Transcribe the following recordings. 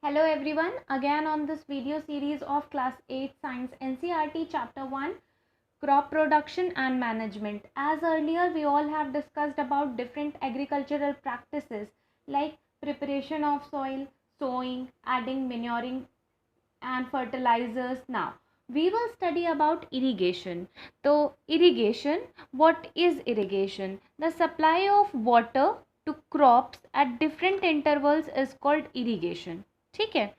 Hello everyone, again on this video series of class 8 science NCERT chapter 1 crop production and management. As earlier we all have discussed about different agricultural practices like preparation of soil, sowing, adding manuring and fertilizers. Now we will study about irrigation. So irrigation, what is irrigation? The supply of water to crops at different intervals is called irrigation. ठीक है,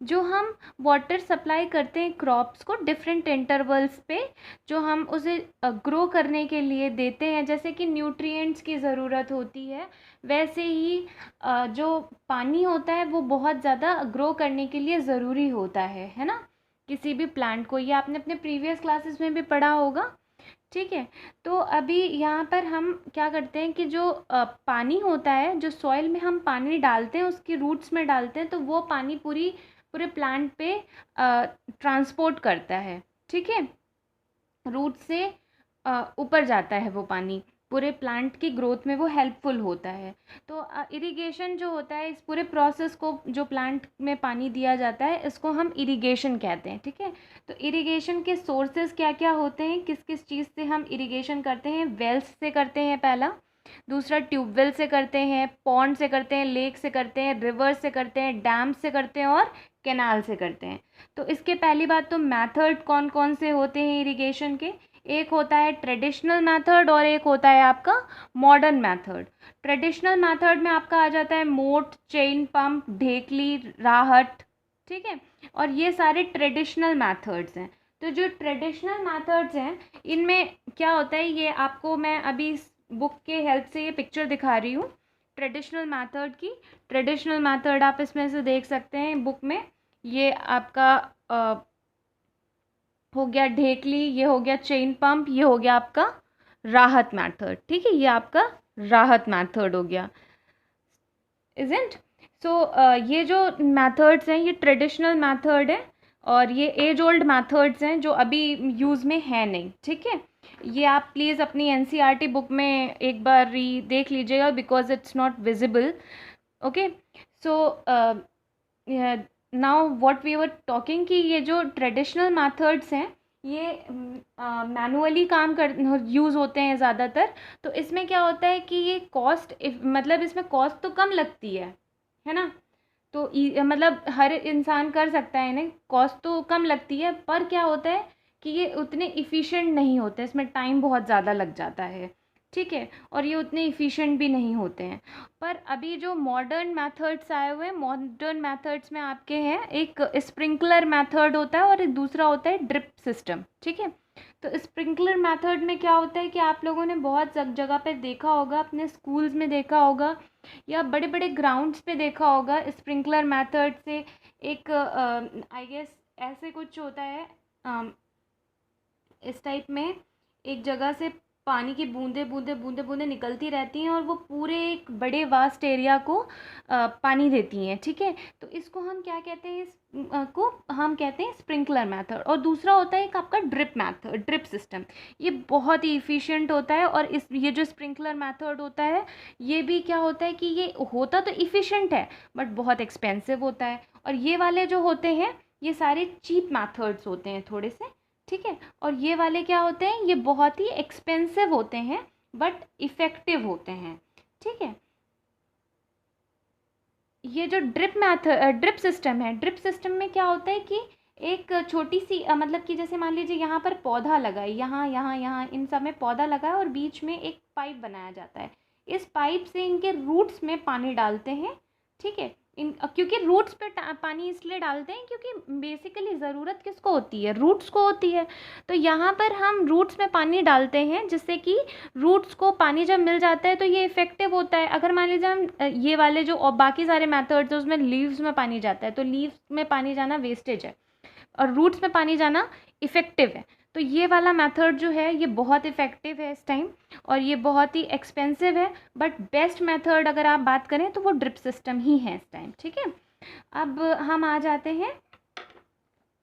जो हम water supply करते हैं crops को different intervals पे, जो हम उसे ग्रो करने के लिए देते हैं, जैसे कि न्यूट्रिएंट्स की ज़रूरत होती है, वैसे ही जो पानी होता है वो बहुत ज़्यादा ग्रो करने के लिए ज़रूरी होता है ना, किसी भी प्लांट को। ये आपने अपने प्रीवियस क्लासेस में भी पढ़ा होगा। ठीक है, तो अभी यहाँ पर हम क्या करते हैं कि जो पानी होता है, जो सॉइल में हम पानी डालते हैं, उसकी रूट्स में डालते हैं, तो वो पानी पूरे प्लांट पे ट्रांसपोर्ट करता है। ठीक है, रूट से ऊपर जाता है वो पानी, पूरे प्लांट की ग्रोथ में वो हेल्पफुल होता है। तो इरिगेशन जो होता है, इस पूरे प्रोसेस को जो प्लांट में पानी दिया जाता है, इसको हम इरिगेशन कहते हैं। ठीक है, तो इरिगेशन के सोर्सेज क्या क्या होते हैं, किस किस चीज़ से हम इरिगेशन करते हैं? वेल्स से करते हैं पहला, दूसरा ट्यूबवेल से करते हैं, पॉन्ड से करते हैं, लेक से करते हैं, रिवर से करते हैं, डैम से करते हैं और कैनाल से करते हैं। तो इसके पहली बात तो मेथड कौन कौन से होते हैं इरिगेशन के? एक होता है ट्रेडिशनल मेथड और एक होता है आपका मॉडर्न मेथड। ट्रेडिशनल मेथड में आपका आ जाता है मोट, चेन पंप, ढेकली, राहट। ठीक है, और ये सारे ट्रेडिशनल मेथड्स हैं। तो जो ट्रेडिशनल मेथड्स हैं, इनमें क्या होता है, ये आपको मैं अभी इस बुक के हेल्प से ये पिक्चर दिखा रही हूँ ट्रेडिशनल मेथड की। ट्रेडिशनल मेथड आप इसमें से देख सकते हैं बुक में। ये आपका हो गया ढेकली, ये हो गया चेन पंप, ये हो गया आपका राहत मेथड। ठीक है, ये आपका राहत मेथड हो गया, इज़न्ट? सो ये जो मेथड्स हैं, ये ट्रेडिशनल मेथड है और ये एज ओल्ड मेथड्स हैं जो अभी यूज़ में है नहीं। ठीक है, ये आप प्लीज़ अपनी NCERT बुक में एक बार देख लीजिएगा, because it's not visible. Okay, so now what we were talking कि ये जो ट्रेडिशनल मेथड्स हैं, ये मैनुअली काम कर यूज़ होते हैं ज़्यादातर। तो इसमें क्या होता है कि ये कॉस्ट, मतलब इसमें कॉस्ट तो कम लगती है ना, तो मतलब हर इंसान कर सकता है इन्हें, कॉस्ट तो कम लगती है, पर क्या होता है कि ये उतने इफ़िशिएंट नहीं होते, इसमें टाइम बहुत ज़्यादा लग जाता है। ठीक है, और ये उतने इफ़िशिएंट भी नहीं होते हैं। पर अभी जो मॉडर्न मेथड्स आए हुए हैं, मॉडर्न मेथड्स में आपके हैं एक स्प्रिंकलर मेथड होता है और एक दूसरा होता है ड्रिप सिस्टम। ठीक है, तो स्प्रिंकलर मेथड में क्या होता है कि आप लोगों ने बहुत जगह पे देखा होगा, अपने स्कूल्स में देखा होगा या बड़े बड़े ग्राउंड्स पे देखा होगा। स्प्रिंकलर मेथड से एक आई गेस ऐसे कुछ होता है, इस टाइप में एक जगह से पानी की बूंदे बूंदे बूंदे बूंदे निकलती रहती हैं और वो पूरे एक बड़े वास्ट एरिया को पानी देती हैं। ठीक है, तो इसको हम क्या कहते हैं, को हम कहते हैं स्प्रिंकलर मेथड। और दूसरा होता है एक आपका ड्रिप मेथड, ड्रिप सिस्टम। ये बहुत ही इफ़िशिएंट होता है और ये जो स्प्रिंकलर मेथड होता है, ये भी क्या होता है कि ये होता तो इफ़िशिएंट है बट बहुत एक्सपेंसिव होता है। और ये वाले जो होते हैं, ये सारे चीप मेथड्स होते हैं थोड़े से। ठीक है, और ये वाले क्या होते हैं, ये बहुत ही एक्सपेंसिव होते हैं बट इफ़ेक्टिव होते हैं। ठीक है, ये जो ड्रिप सिस्टम है, ड्रिप सिस्टम में क्या होता है कि एक छोटी सी मतलब कि जैसे मान लीजिए यहाँ पर पौधा लगा है, यहाँ यहाँ यहाँ इन सब में पौधा लगा है और बीच में एक पाइप बनाया जाता है। इस पाइप से इनके रूट्स में पानी डालते हैं। ठीक है, क्योंकि रूट्स पे पानी इसलिए डालते हैं क्योंकि बेसिकली ज़रूरत किसको होती है, रूट्स को होती है। तो यहाँ पर हम रूट्स में पानी डालते हैं जिससे कि रूट्स को पानी जब मिल जाता है तो ये इफ़ेक्टिव होता है। अगर मान लीजिए हम ये वाले जो और बाकी सारे मेथड्स हैं उसमें लीव्स में पानी जाता है, तो लीव्स में पानी जाना वेस्टेज है और रूट्स में पानी जाना इफ़ेक्टिव है। तो ये वाला मेथड जो है ये बहुत इफ़ेक्टिव है इस टाइम और ये बहुत ही एक्सपेंसिव है, बट बेस्ट मेथड अगर आप बात करें तो वो ड्रिप सिस्टम ही है इस टाइम। ठीक है, अब हम आ जाते हैं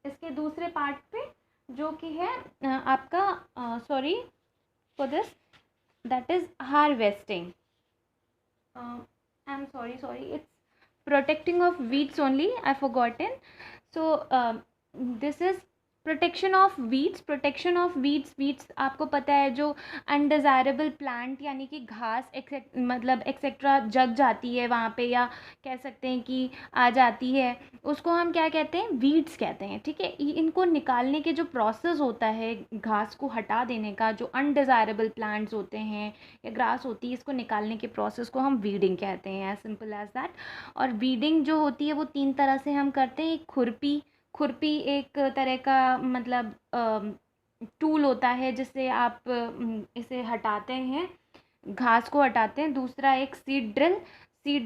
इसके दूसरे पार्ट पे, जो कि है आपका sorry for this, that is harvesting. I am sorry, it's protecting of weeds only, I forgotten. So this is protection of weeds. Protection of weeds आपको पता है, जो अनडिज़ायरेबल प्लांट यानी कि घास मतलब एक्सेट्रा जग जाती है वहाँ पे, या कह सकते हैं कि आ जाती है, उसको हम क्या कहते हैं, वीड्स कहते हैं. ठीक है, इनको निकालने के जो प्रोसेस होता है, घास को हटा देने का, जो अनडिज़ायरेबल प्लांट्स होते हैं या ग्रास होती है, इसको निकालने के प्रोसेस को हम वीडिंग कहते हैं. As simple as that. और वीडिंग जो होती है वो 3 तरह से हम करते हैं. एक खुरपी एक तरह का मतलब टूल होता है जिससे आप इसे हटाते हैं, घास को हटाते हैं. दूसरा एक सीड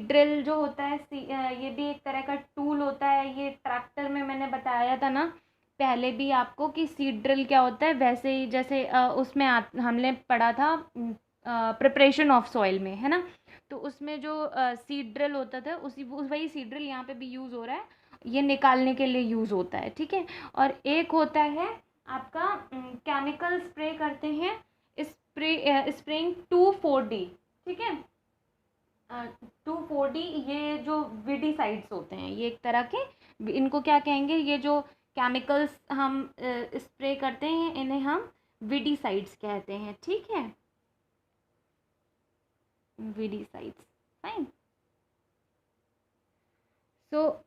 ड्रिल जो होता है, ये भी एक तरह का टूल होता है. ये ट्रैक्टर में मैंने बताया था ना पहले भी आपको कि सीड ड्रिल क्या होता है. वैसे ही जैसे उसमें हमने पढ़ा था प्रिपरेशन ऑफ सॉइल में, है ना. तो उसमें जो सीड ड्रिल होता था वही सीड ड्रिल यहाँ पे भी यूज़ हो रहा है. ये निकालने के लिए यूज़ होता है. ठीक है. और एक होता है आपका केमिकल स्प्रे करते हैं, स्प्रेइंग 2,4-D. ठीक है, 2,4-D. ये जो वीडीसाइड्स होते हैं, ये एक तरह के, इनको क्या कहेंगे, ये जो केमिकल्स हम स्प्रे करते हैं इन्हें हम वीडीसाइड्स कहते हैं. ठीक है, weedicides. Fine. So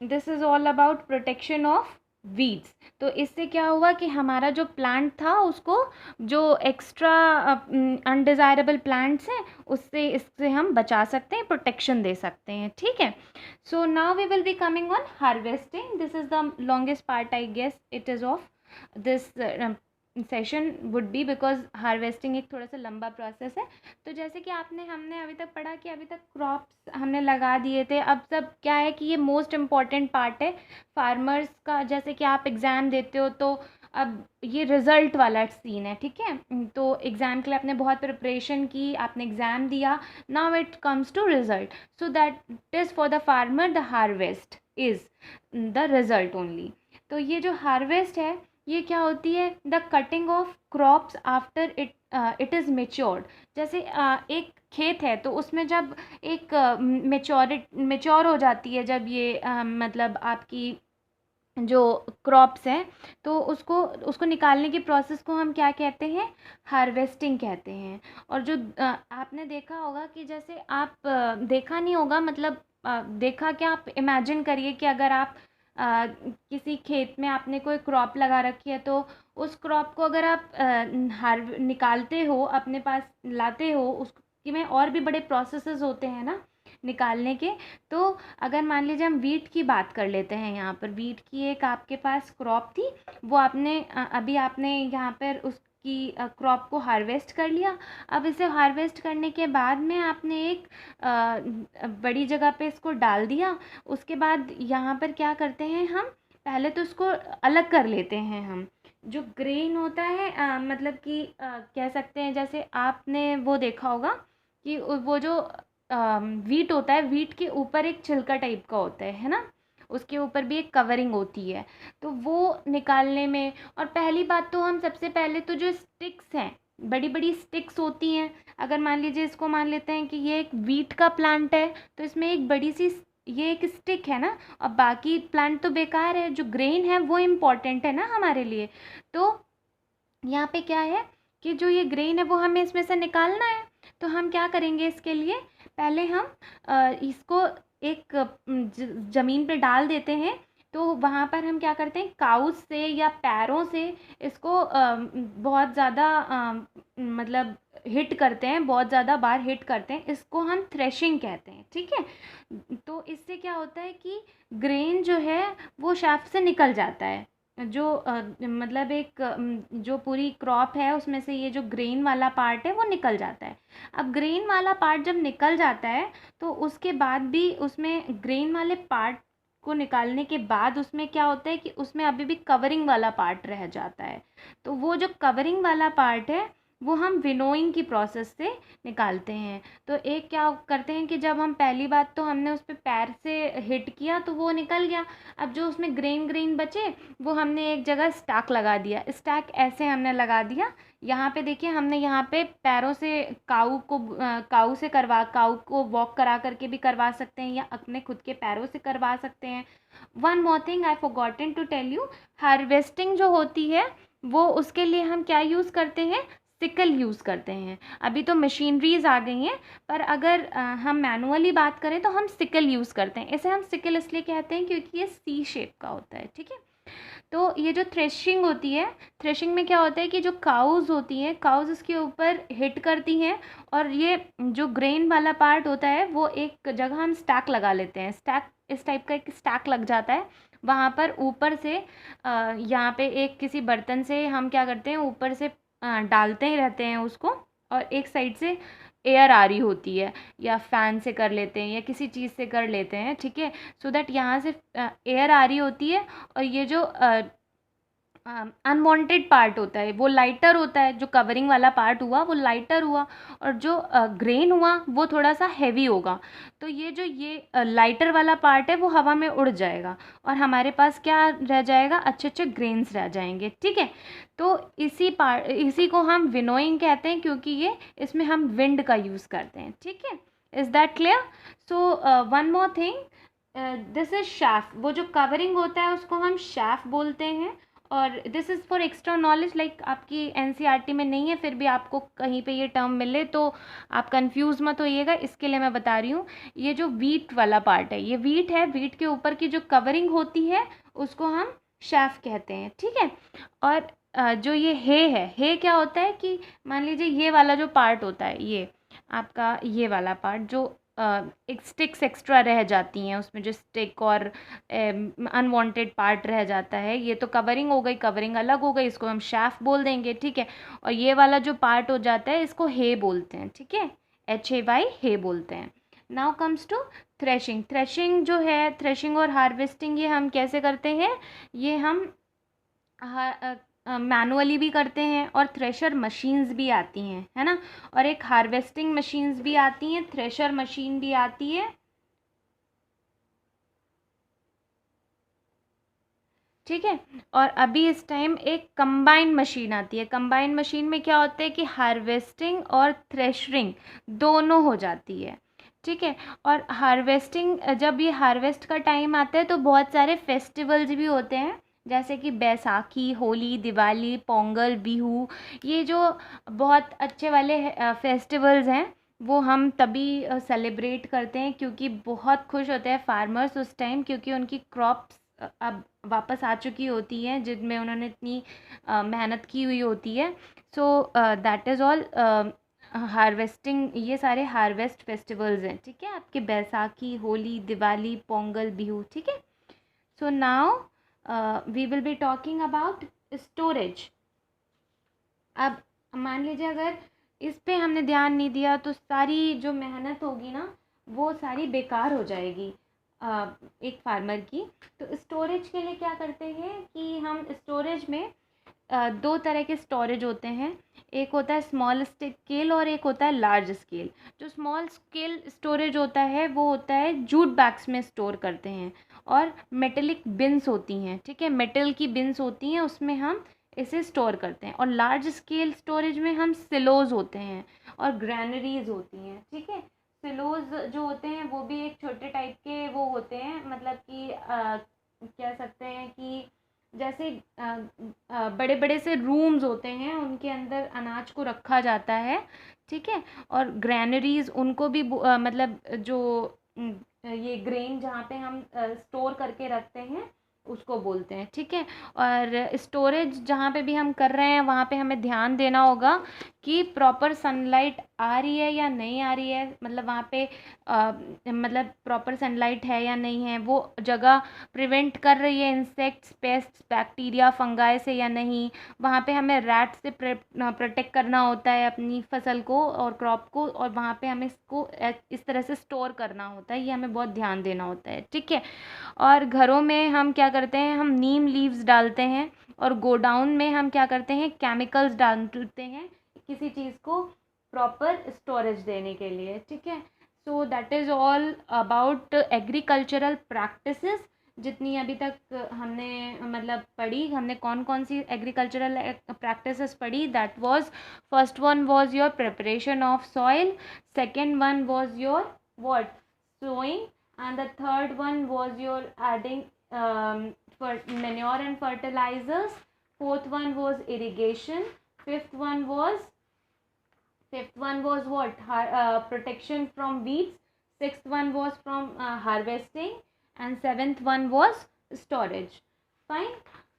this is all about protection of weeds. तो इससे क्या हुआ कि हमारा जो प्लांट था उसको, जो एक्स्ट्रा अनडिज़ायरेबल प्लांट्स हैं उससे, इससे हम बचा सकते हैं, प्रोटेक्शन दे सकते हैं. ठीक है. So now we will be coming on harvesting. This is the longest part, I guess it is of this session would be, because harvesting एक थोड़ा सा लंबा प्रोसेस है. तो जैसे कि हमने अभी तक पढ़ा कि अभी तक क्रॉप्स हमने लगा दिए थे. अब सब क्या है कि ये मोस्ट इम्पॉर्टेंट पार्ट है फार्मर्स का. जैसे कि आप एग्ज़ाम देते हो तो अब ये रिज़ल्ट वाला सीन है. ठीक है, तो एग्ज़ाम के लिए आपने बहुत प्रिपरेशन की, आपने एग्ज़ाम दिया, now it comes to result. So that is for the farmer the harvest is the result only. तो ये जो हार्वेस्ट है ये क्या होती है, the cutting of crops after it is matured. जैसे एक खेत है तो उसमें जब एक मेच्योर हो जाती है, जब ये मतलब आपकी जो क्रॉप्स हैं, तो उसको निकालने की प्रोसेस को हम क्या कहते हैं, हार्वेस्टिंग कहते हैं. और जो आपने देखा होगा कि जैसे आप देखा नहीं होगा, मतलब देखा क्या, आप इमेजिन करिए कि अगर आप किसी खेत में आपने कोई क्रॉप लगा रखी है, तो उस क्रॉप को अगर आप निकालते हो, अपने पास लाते हो, उसकी में और भी बड़े प्रोसेसेस होते हैं ना निकालने के. तो अगर मान लीजिए हम वीट की बात कर लेते हैं, यहाँ पर वीट की एक आपके पास क्रॉप थी, वो आपने अभी आपने यहाँ पर उसकी क्रॉप को हार्वेस्ट कर लिया. अब इसे हार्वेस्ट करने के बाद में आपने एक बड़ी जगह पे इसको डाल दिया. उसके बाद यहाँ पर क्या करते हैं हम, पहले तो उसको अलग कर लेते हैं हम. जो ग्रेन होता है मतलब कि कह सकते हैं, जैसे आपने वो देखा होगा कि वो जो वीट होता है, वीट के ऊपर एक छिलका टाइप का होता है ना, उसके ऊपर भी एक कवरिंग होती है. तो वो निकालने में, और पहली बात तो हम सबसे पहले तो जो स्टिक्स हैं, बड़ी बड़ी स्टिक्स होती हैं. अगर मान लीजिए इसको मान लेते हैं कि ये एक वीट का प्लांट है, तो इसमें एक बड़ी सी ये एक स्टिक है ना, और बाकी प्लांट तो बेकार है, जो ग्रेन है वो इम्पॉर्टेंट है ना हमारे लिए. तो यहाँ पे क्या है कि जो ये ग्रेन है वो हमें इसमें से निकालना है. तो हम क्या करेंगे, इसके लिए पहले हम इसको एक ज़मीन पे डाल देते हैं. तो वहाँ पर हम क्या करते हैं, काउस से या पैरों से इसको बहुत ज़्यादा मतलब हिट करते हैं, बहुत ज़्यादा बार हिट करते हैं. इसको हम थ्रेशिंग कहते हैं. ठीक है. तो इससे क्या होता है कि ग्रेन जो है वो शाफ्ट से निकल जाता है. जो मतलब एक जो पूरी क्रॉप है उसमें से ये जो ग्रेन वाला पार्ट है वो निकल जाता है. अब ग्रेन वाला पार्ट जब निकल जाता है तो उसके बाद भी उसमें ग्रेन वाले पार्ट को निकालने के बाद उसमें क्या होता है कि उसमें अभी भी कवरिंग वाला पार्ट रह जाता है. तो वो जो कवरिंग वाला पार्ट है वो हम विनोइंग की प्रोसेस से निकालते हैं। तो एक क्या करते हैं कि जब हम पहली बात तो हमने उस पे पैर से हिट किया तो वो निकल गया। अब जो उसमें ग्रेन बचे वो हमने एक जगह स्टैक लगा दिया। स्टैक ऐसे हमने लगा दिया, यहाँ पे देखिए हमने यहाँ पे पैरों से काऊ को वॉक करा करके भी करवा सकते हैं या अपने खुद के पैरों से करवा सकते हैं। One more thing I forgotten to tell you, harvesting जो होती है वो उसके लिए हम क्या यूज़ करते हैं, सिकल यूज़ करते हैं। अभी तो मशीनरीज आ गई हैं, पर अगर हम मैनुअली बात करें तो हम सिकल यूज़ करते हैं। इसे हम सिकल इसलिए कहते हैं क्योंकि ये सी शेप का होता है, ठीक है। तो ये जो थ्रेशिंग होती है, थ्रेशिंग में क्या होता है कि जो काउज़ होती हैं, काउज़ इसके ऊपर हिट करती हैं और ये जो ग्रेन वाला पार्ट होता है वो एक जगह हम स्टैक लगा लेते हैं। स्टैक इस टाइप का एक स्टैक लग जाता है, वहाँ पर ऊपर से यहाँ पे एक किसी बर्तन से हम क्या करते हैं, ऊपर से डालते ही रहते हैं उसको, और एक साइड से एयर आ रही होती है, या फ़ैन से कर लेते हैं या किसी चीज़ से कर लेते हैं, ठीक है। सो दैट यहाँ से एयर आ रही होती है और ये जो अनवांटेड पार्ट होता है वो लाइटर होता है। जो कवरिंग वाला पार्ट हुआ वो लाइटर हुआ और जो ग्रेन हुआ वो थोड़ा सा हैवी होगा। तो ये लाइटर वाला पार्ट है वो हवा में उड़ जाएगा और हमारे पास क्या रह जाएगा, अच्छे अच्छे ग्रेन्स रह जाएंगे, ठीक है। तो इसी को हम विनोइंग कहते हैं क्योंकि ये इसमें हम विंड का यूज़ करते हैं, ठीक है। Is that clear? So one more thing, this is chef. वो जो कवरिंग होता है उसको हम शैफ बोलते हैं। और this is for extra knowledge, like आपकी एनसीईआरटी में नहीं है, फिर भी आपको कहीं पे ये टर्म मिले तो आप कंफ्यूज मत होइएगा, इसके लिए मैं बता रही हूँ। ये जो वीट वाला पार्ट है, ये वीट है, वीट के ऊपर की जो कवरिंग होती है उसको हम शैफ कहते हैं, ठीक है। और जो ये हे क्या होता है कि मान लीजिए ये वाला जो पार्ट होता है, ये आपका ये वाला पार्ट जो एक स्टिक्स एक्स्ट्रा रह जाती हैं उसमें, जो स्टिक और अनवांटेड पार्ट रह जाता है, ये तो कवरिंग हो गई, कवरिंग अलग हो गई, इसको हम शैफ बोल देंगे, ठीक है। और ये वाला जो पार्ट हो जाता है इसको हे बोलते हैं, ठीक है, HAY, हे बोलते हैं। Now comes to threshing. Threshing जो है, थ्रेशिंग और हार्वेस्टिंग ये हम कैसे करते हैं, ये हम मैनुअली भी करते हैं और थ्रेशर मशीन्स भी आती हैं, है ना। और एक हार्वेस्टिंग मशीन्स भी आती हैं, थ्रेशर मशीन भी आती है, ठीक है। और अभी इस टाइम एक कंबाइंड मशीन आती है। कंबाइंड मशीन में क्या होता है कि हार्वेस्टिंग और थ्रेशरिंग दोनों हो जाती है, ठीक है। और हार्वेस्टिंग, जब ये हार्वेस्ट का टाइम आता है तो बहुत सारे फेस्टिवल्स भी होते हैं, जैसे कि बैसाखी, होली, दिवाली, पोंगल, बिहू, ये जो बहुत अच्छे वाले फेस्टिवल्स हैं वो हम तभी सेलिब्रेट करते हैं, क्योंकि बहुत खुश होते हैं फार्मर्स उस टाइम, क्योंकि उनकी क्रॉप्स अब वापस आ चुकी होती हैं जिनमें उन्होंने इतनी मेहनत की हुई होती है। So that is all harvesting, ये सारे हार्वेस्ट फेस्टिवल्स हैं, ठीक है, आपके बैसाखी, होली, दिवाली, पोंगल, बिहू, ठीक है। So now we will be talking about storage. अब मान लीजिए अगर इस पे हमने ध्यान नहीं दिया तो सारी जो मेहनत होगी ना वो सारी बेकार हो जाएगी एक फार्मर की। तो स्टोरेज के लिए क्या करते हैं कि हम स्टोरेज में दो तरह के स्टोरेज होते हैं, एक होता है स्मॉल स्केल और एक होता है लार्ज स्केल। जो स्मॉल स्केल स्टोरेज होता है वो होता है जूट बैग्स में स्टोर करते हैं, और मेटेलिक बिन्स होती हैं, ठीक है, मेटल की बिन्स होती हैं, उसमें हम इसे स्टोर करते हैं। और लार्ज स्केल स्टोरेज में हम सिलोज होते हैं और ग्रैनरीज होती हैं, ठीक है। सिलोज जो होते हैं वो भी एक छोटे टाइप के वो होते हैं, मतलब कि कह सकते हैं कि जैसे बड़े बड़े से रूम्स होते हैं, उनके अंदर अनाज को रखा जाता है, ठीक है। और ग्रैनरीज उनको भी मतलब जो ये ग्रेन जहाँ पे हम स्टोर करके रखते हैं उसको बोलते हैं, ठीक है। और स्टोरेज जहाँ पे भी हम कर रहे हैं वहाँ पे हमें ध्यान देना होगा कि प्रॉपर सनलाइट आ रही है या नहीं आ रही है, मतलब वहाँ पे मतलब प्रॉपर सनलाइट है या नहीं है, वो जगह प्रिवेंट कर रही है इंसेक्ट्स, पेस्ट्स, बैक्टीरिया, फंगाई से या नहीं। वहाँ पे हमें रैट से प्रोटेक्ट करना होता है अपनी फसल को और क्रॉप को, और वहाँ पे हमें इसको इस तरह से स्टोर करना होता है, ये हमें बहुत ध्यान देना होता है, ठीक है। और घरों में हम क्या करते हैं, हम नीम लीव्स डालते हैं, और गोडाउन में हम क्या करते हैं, केमिकल्स डालते हैं। किसी चीज़ को प्रॉपर स्टोरेज देने के लिए, ठीक है। So that is all about agricultural practices. जितनी अभी तक हमने मतलब पढ़ी, हमने कौन कौन सी एग्रीकल्चरल प्रैक्टिसेस पढ़ी, that was first one was your preparation of soil, second one was your what, sowing, and the third one was your adding for manure and fertilizers, fourth one was irrigation, fifth one was what, protection from weeds, sixth one was from harvesting, and seventh one was storage. Fine.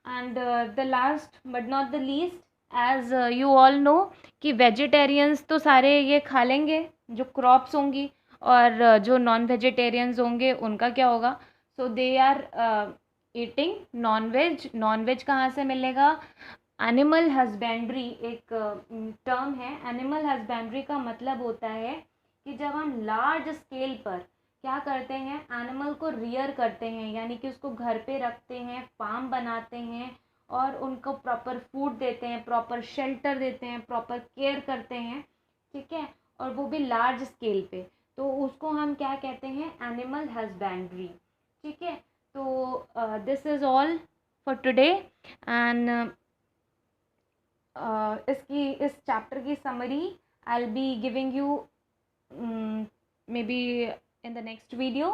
And the last but not the least, as you all know कि vegetarians तो सारे ये खा लेंगे जो crops होंगी, और जो नॉन वेजिटेरियंस होंगे उनका क्या होगा। So they are eating non veg. Non veg कहाँ से मिलेगा? एनिमल हस्बेंड्री एक टर्म है। एनिमल हस्बेंड्री का मतलब होता है कि जब हम लार्ज स्केल पर क्या करते हैं, एनिमल को रियर करते हैं, यानी कि उसको घर पे रखते हैं, फार्म बनाते हैं और उनको प्रॉपर फूड देते हैं, प्रॉपर शेल्टर देते हैं, प्रॉपर केयर करते हैं, ठीक है, और वो भी लार्ज स्केल पे, तो उसको हम क्या कहते हैं? एनिमल हस्बेंड्री, ठीक है। तो this is all for today. And इस चैप्टर की summary I will be giving you may be in the next video,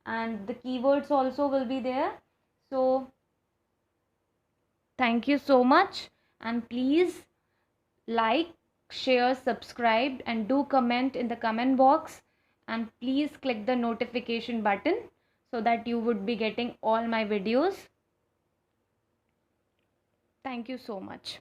and the keywords also will be there. So thank you so much, and please like, share, subscribe, and do comment in the comment box, and please click the notification button so that you would be getting all my videos. Thank you so much.